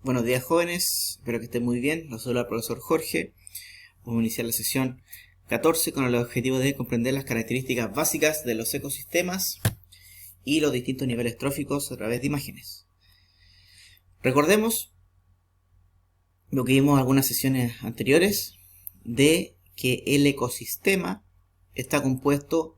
Buenos días, jóvenes, espero que estén muy bien. Los saluda el profesor Jorge. Vamos a iniciar la sesión 14 con el objetivo de comprender las características básicas de los ecosistemas y los distintos niveles tróficos a través de imágenes. Recordemos lo que vimos en algunas sesiones anteriores, de que el ecosistema está compuesto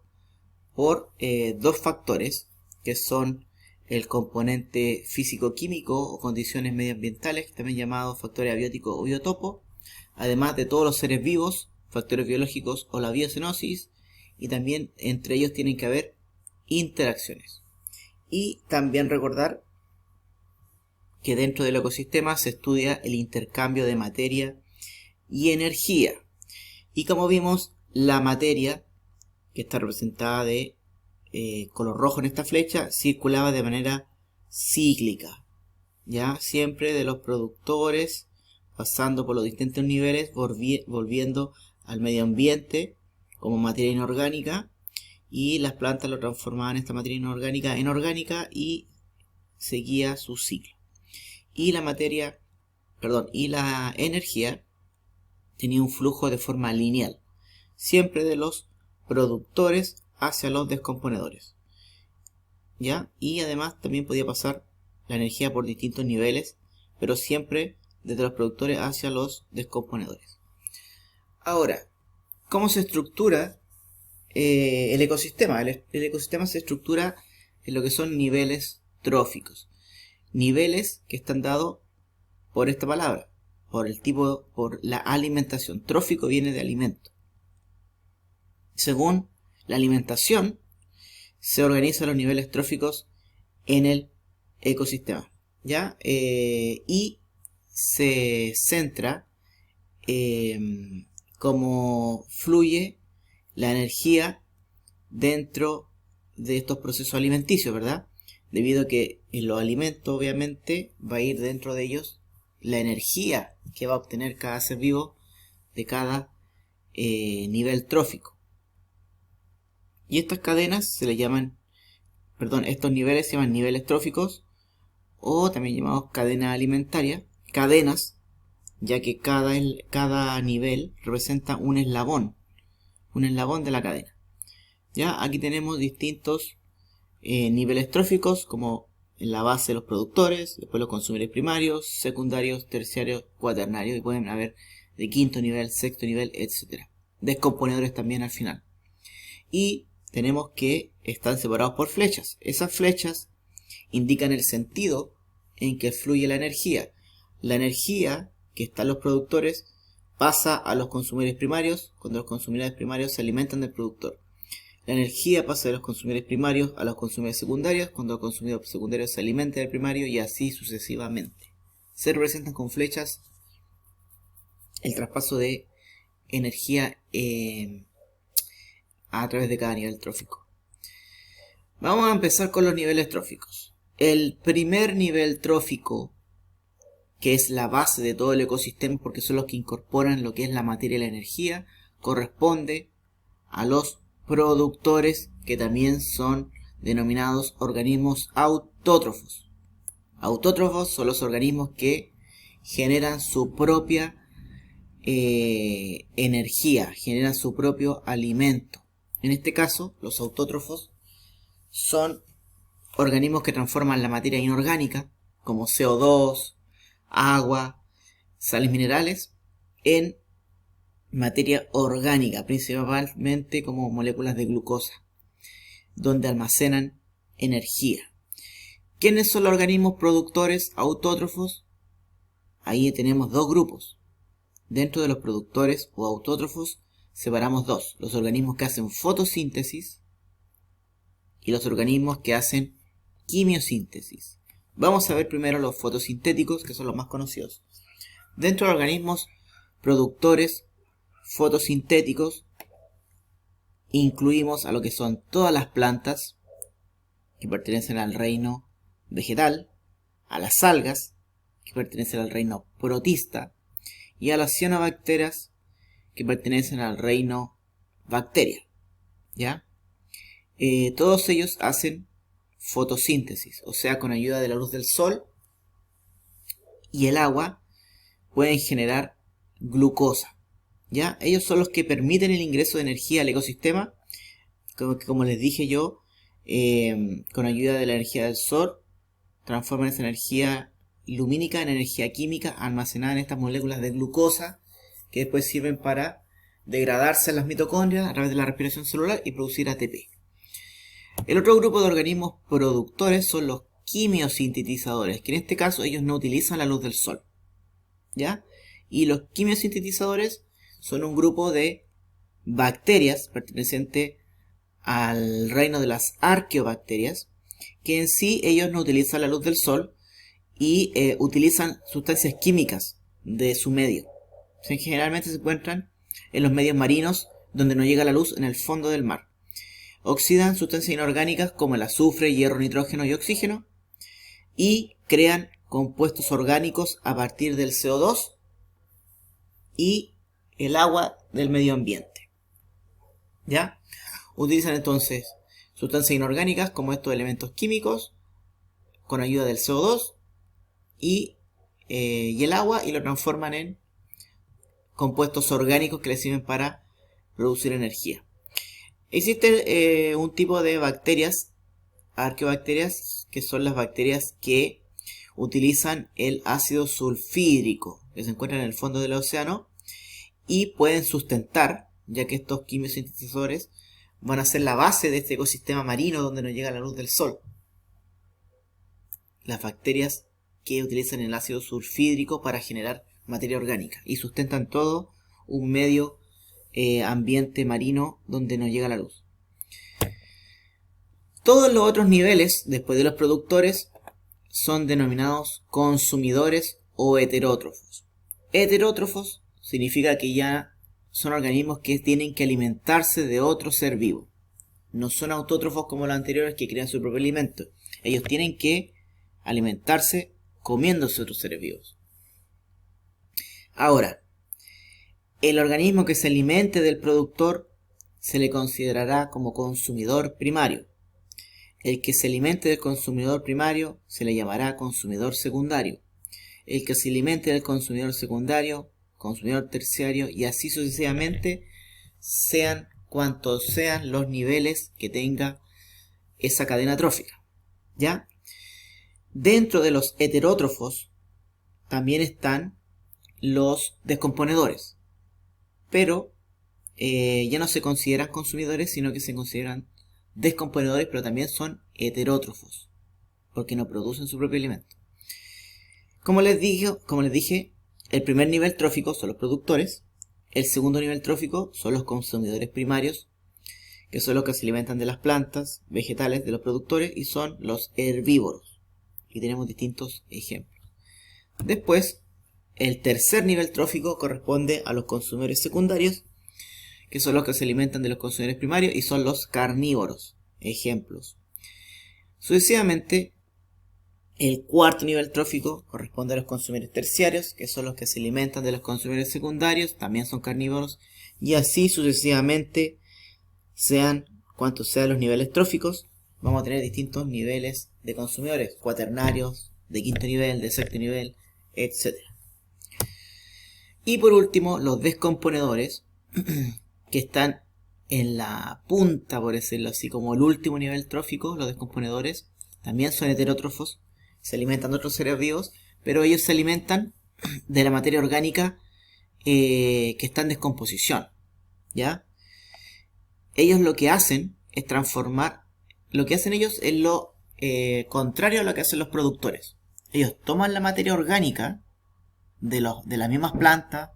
por dos factores, que son el componente físico-químico o condiciones medioambientales, también llamados factores abióticos o biotopos, además de todos los seres vivos, factores biológicos o la biocenosis, y también entre ellos tienen que haber interacciones. Y también recordar que dentro del ecosistema se estudia el intercambio de materia y energía. Y como vimos, la materia, que está representada de color rojo en esta flecha, circulaba de manera cíclica, ya siempre de los productores, pasando por los distintos niveles, volviendo al medio ambiente como materia inorgánica, y las plantas lo transformaban esta materia inorgánica en orgánica y seguía su ciclo. Y la materia, y la energía tenía un flujo de forma lineal, siempre de los productores hacia los descomponedores, ¿ya? Y además también podía pasar la energía por distintos niveles, pero siempre desde los productores hacia los descomponedores. Ahora, ¿cómo se estructura el ecosistema? El ecosistema se estructura en lo que son niveles tróficos. Niveles que están dados por esta palabra, por la alimentación. Trófico viene de alimento. Según la alimentación, se organizan los niveles tróficos en el ecosistema, ¿ya? Y se centra cómo fluye la energía dentro de estos procesos alimenticios, ¿verdad? Debido a que en los alimentos, obviamente, va a ir dentro de ellos la energía que va a obtener cada ser vivo de cada nivel trófico. Y estas cadenas se le llaman, estos niveles se llaman niveles tróficos, o también llamados cadenas alimentarias, cadenas, ya que cada nivel representa un eslabón de la cadena. Ya aquí tenemos distintos niveles tróficos, como en la base de los productores, después los consumidores primarios, secundarios, terciarios, cuaternarios, y pueden haber de quinto nivel, sexto nivel, etc. Descomponedores también al final. Y tenemos que están separados por flechas. Esas flechas indican el sentido en que fluye la energía. La energía que está en los productores pasa a los consumidores primarios, cuando los consumidores primarios se alimentan del productor. La energía pasa de los consumidores primarios a los consumidores secundarios, cuando los consumidores secundarios se alimentan del primario, y así sucesivamente. Se representan con flechas el traspaso de energía a través de cada nivel trófico. Vamos a empezar con los niveles tróficos. El primer nivel trófico, que es la base de todo el ecosistema porque son los que incorporan lo que es la materia y la energía, corresponde a los productores, que también son denominados organismos autótrofos. Autótrofos son los organismos que generan su propia energía, generan su propio alimento. En este caso, los autótrofos son organismos que transforman la materia inorgánica, como CO2, agua, sales minerales, en materia orgánica, principalmente como moléculas de glucosa, donde almacenan energía. ¿Quiénes son los organismos productores autótrofos? Ahí tenemos dos grupos. Dentro de los productores o autótrofos separamos dos: los organismos que hacen fotosíntesis y los organismos que hacen quimiosíntesis. Vamos a ver primero los fotosintéticos, que son los más conocidos. Dentro de los organismos productores fotosintéticos incluimos a lo que son todas las plantas que pertenecen al reino vegetal, a las algas que pertenecen al reino protista y a las cianobacterias que pertenecen al reino bacteria, ¿ya? Todos ellos hacen fotosíntesis, o sea, con ayuda de la luz del sol y el agua pueden generar glucosa, ¿ya? Ellos son los que permiten el ingreso de energía al ecosistema, como les dije yo, con ayuda de la energía del sol, transforman esa energía lumínica en energía química almacenada en estas moléculas de glucosa, que después sirven para degradarse en las mitocondrias a través de la respiración celular y producir ATP. El otro grupo de organismos productores son los quimiosintetizadores, que en este caso ellos no utilizan la luz del sol, ¿ya? Y los quimiosintetizadores son un grupo de bacterias pertenecientes al reino de las arqueobacterias, que en sí ellos no utilizan la luz del sol y utilizan sustancias químicas de su medio. O sea, generalmente se encuentran en los medios marinos donde no llega la luz en el fondo del mar. Oxidan sustancias inorgánicas como el azufre, hierro, nitrógeno y oxígeno y crean compuestos orgánicos a partir del CO2 y el agua del medio ambiente, ¿ya? Utilizan entonces sustancias inorgánicas como estos elementos químicos con ayuda del CO2 y el agua, y lo transforman en compuestos orgánicos que les sirven para producir energía. Existe un tipo de bacterias, arqueobacterias, que son las bacterias que utilizan el ácido sulfídrico que se encuentra en el fondo del océano y pueden sustentar, ya que estos quimiosintetizadores van a ser la base de este ecosistema marino donde no llega la luz del sol. Las bacterias que utilizan el ácido sulfídrico para generar materia orgánica y sustentan todo un medio ambiente marino donde no llega la luz. Todos los otros niveles, después de los productores, son denominados consumidores o heterótrofos. Heterótrofos significa que ya son organismos que tienen que alimentarse de otro ser vivo. No son autótrofos como los anteriores que crean su propio alimento. Ellos tienen que alimentarse comiéndose otros seres vivos. Ahora, el organismo que se alimente del productor se le considerará como consumidor primario. El que se alimente del consumidor primario se le llamará consumidor secundario. El que se alimente del consumidor secundario, consumidor terciario, y así sucesivamente, sean cuantos sean los niveles que tenga esa cadena trófica, ¿ya? Dentro de los heterótrofos también están los descomponedores, pero ya no se consideran consumidores, sino que se consideran descomponedores, pero también son heterótrofos, porque no producen su propio alimento. Como les dije, el primer nivel trófico son los productores, el segundo nivel trófico son los consumidores primarios, que son los que se alimentan de las plantas, vegetales, de los productores, y son los herbívoros. Y tenemos distintos ejemplos. Después, el tercer nivel trófico corresponde a los consumidores secundarios, que son los que se alimentan de los consumidores primarios, y son los carnívoros. Ejemplos. Sucesivamente, el cuarto nivel trófico corresponde a los consumidores terciarios, que son los que se alimentan de los consumidores secundarios, también son carnívoros, y así sucesivamente, sean cuantos sean los niveles tróficos, vamos a tener distintos niveles de consumidores, cuaternarios, de quinto nivel, de sexto nivel, etc. Y por último, los descomponedores, que están en la punta, por decirlo así, como el último nivel trófico. Los descomponedores también son heterótrofos, se alimentan de otros seres vivos, pero ellos se alimentan de la materia orgánica que está en descomposición, ¿ya? Ellos lo que hacen es transformar, lo que hacen ellos es lo contrario a lo que hacen los productores. Ellos toman la materia orgánica de las mismas plantas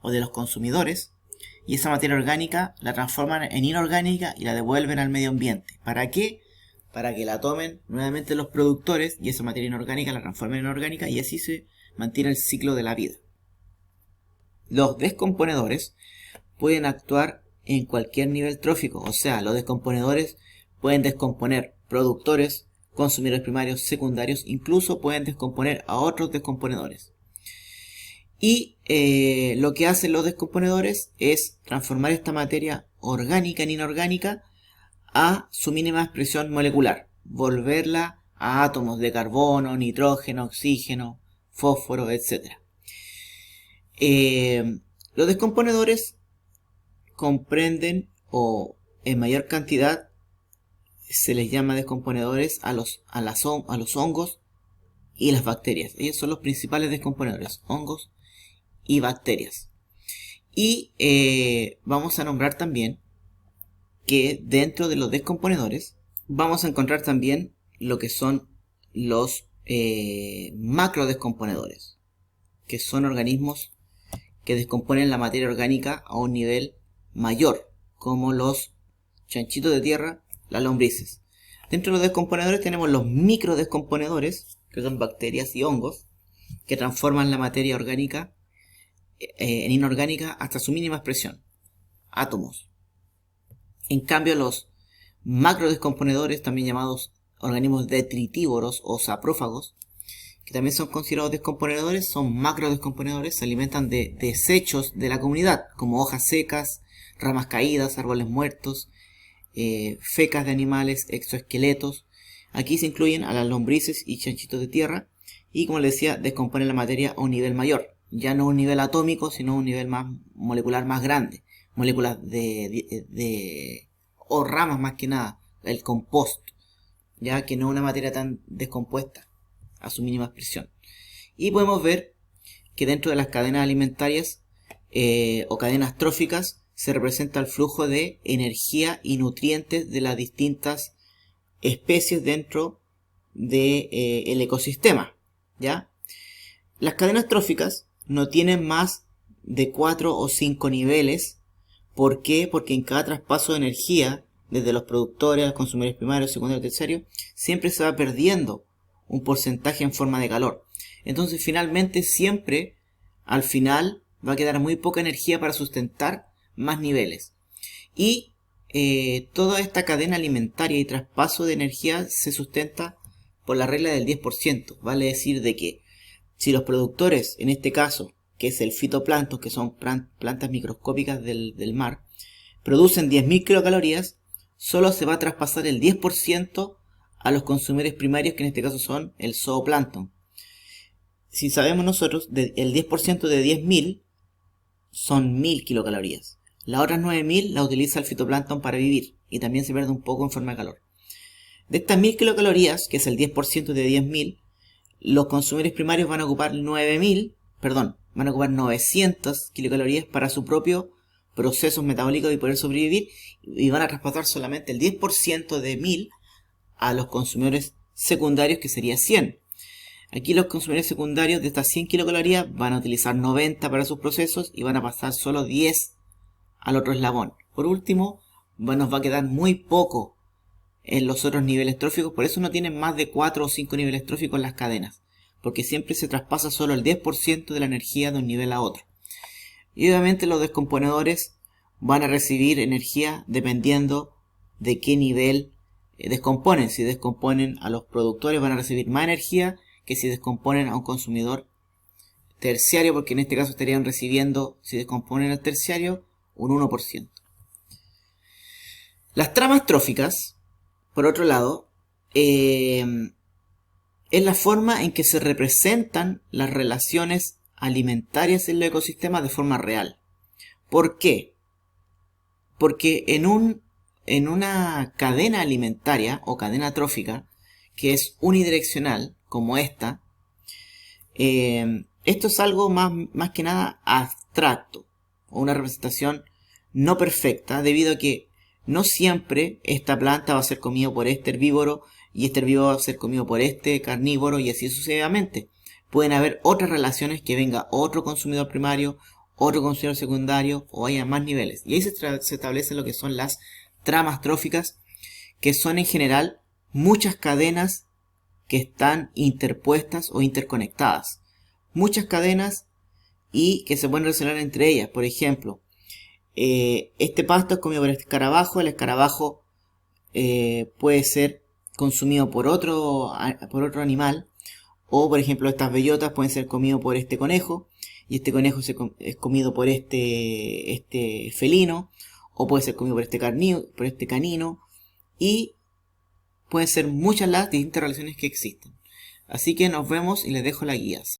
o de los consumidores, y esa materia orgánica la transforman en inorgánica y la devuelven al medio ambiente. ¿Para qué? Para que la tomen nuevamente los productores y esa materia inorgánica la transformen en orgánica, y así se mantiene el ciclo de la vida. Los descomponedores pueden actuar en cualquier nivel trófico, o sea, los descomponedores pueden descomponer productores, consumidores primarios, secundarios, incluso pueden descomponer a otros descomponedores. Y lo que hacen los descomponedores es transformar esta materia orgánica en inorgánica a su mínima expresión molecular, volverla a átomos de carbono, nitrógeno, oxígeno, fósforo, etc. Los descomponedores comprenden, o en mayor cantidad se les llama descomponedores a los hongos y las bacterias. Ellos son los principales descomponedores, hongos y bacterias. Y vamos a nombrar también que dentro de los descomponedores vamos a encontrar también lo que son los macrodescomponedores, que son organismos que descomponen la materia orgánica a un nivel mayor, como los chanchitos de tierra, las lombrices. Dentro de los descomponedores tenemos los microdescomponedores, que son bacterias y hongos, que transforman la materia orgánica en inorgánica hasta su mínima expresión, átomos. En cambio, los macrodescomponedores, también llamados organismos detritívoros o saprófagos, que también son considerados descomponedores, son macrodescomponedores, se alimentan de desechos de la comunidad, como hojas secas, ramas caídas, árboles muertos, fecas de animales, exoesqueletos. Aquí se incluyen a las lombrices y chanchitos de tierra, y como les decía, descomponen la materia a un nivel mayor, ya no a un nivel atómico, sino a un nivel más molecular más grande, moléculas o ramas más que nada, el compost, ya que no una materia tan descompuesta a su mínima expresión. Y podemos ver que dentro de las cadenas alimentarias o cadenas tróficas se representa el flujo de energía y nutrientes de las distintas especies dentro del ecosistema, ¿ya? Las cadenas tróficas no tienen más de 4 o 5 niveles. ¿Por qué? Porque en cada traspaso de energía, desde los productores a los consumidores primarios, secundarios, terciarios, siempre se va perdiendo un porcentaje en forma de calor. Entonces finalmente siempre al final va a quedar muy poca energía para sustentar más niveles. Y toda esta cadena alimentaria y traspaso de energía se sustenta por la regla del 10%. Vale decir de que si los productores, en este caso, que es el fitoplancton, que son plantas microscópicas del mar, producen 10.000 kilocalorías, solo se va a traspasar el 10% a los consumidores primarios, que en este caso son el zooplancton. Si sabemos nosotros, el 10% de 10.000 son 1.000 kilocalorías. Las otras 9.000 las utiliza el fitoplancton para vivir y también se pierde un poco en forma de calor. De estas 1.000 kilocalorías, que es el 10% de 10.000, los consumidores primarios van a ocupar 900 kilocalorías para su propio proceso metabólico y poder sobrevivir, y van a traspasar solamente el 10% de 1.000 a los consumidores secundarios, que sería 100. Aquí los consumidores secundarios de estas 100 kilocalorías van a utilizar 90 para sus procesos y van a pasar solo 10 al otro eslabón. Por último, nos va a quedar muy poco en los otros niveles tróficos, por eso no tienen más de 4 o 5 niveles tróficos en las cadenas, porque siempre se traspasa solo el 10% de la energía de un nivel a otro. Y obviamente los descomponedores van a recibir energía dependiendo de qué nivel descomponen. Si descomponen a los productores, van a recibir más energía que si descomponen a un consumidor terciario, porque en este caso estarían recibiendo, si descomponen al terciario, un 1%. Las tramas tróficas, por otro lado, es la forma en que se representan las relaciones alimentarias en los ecosistemas de forma real. ¿Por qué? Porque en una cadena alimentaria o cadena trófica que es unidireccional, como esta, esto es algo más que nada abstracto, o una representación no perfecta, debido a que no siempre esta planta va a ser comida por este herbívoro y este herbívoro va a ser comido por este carnívoro, y así sucesivamente. Pueden haber otras relaciones, que venga otro consumidor primario, otro consumidor secundario, o haya más niveles. Y ahí se establece lo que son las tramas tróficas, que son en general muchas cadenas que están interpuestas o interconectadas. Muchas cadenas y que se pueden relacionar entre ellas. Por ejemplo, este pasto es comido por este escarabajo. El escarabajo puede ser consumido por otro animal. O por ejemplo, estas bellotas pueden ser comidos por este conejo, y este conejo es comido por este felino, o puede ser comido por este canino, y pueden ser muchas las distintas relaciones que existen. Así que nos vemos y les dejo las guías.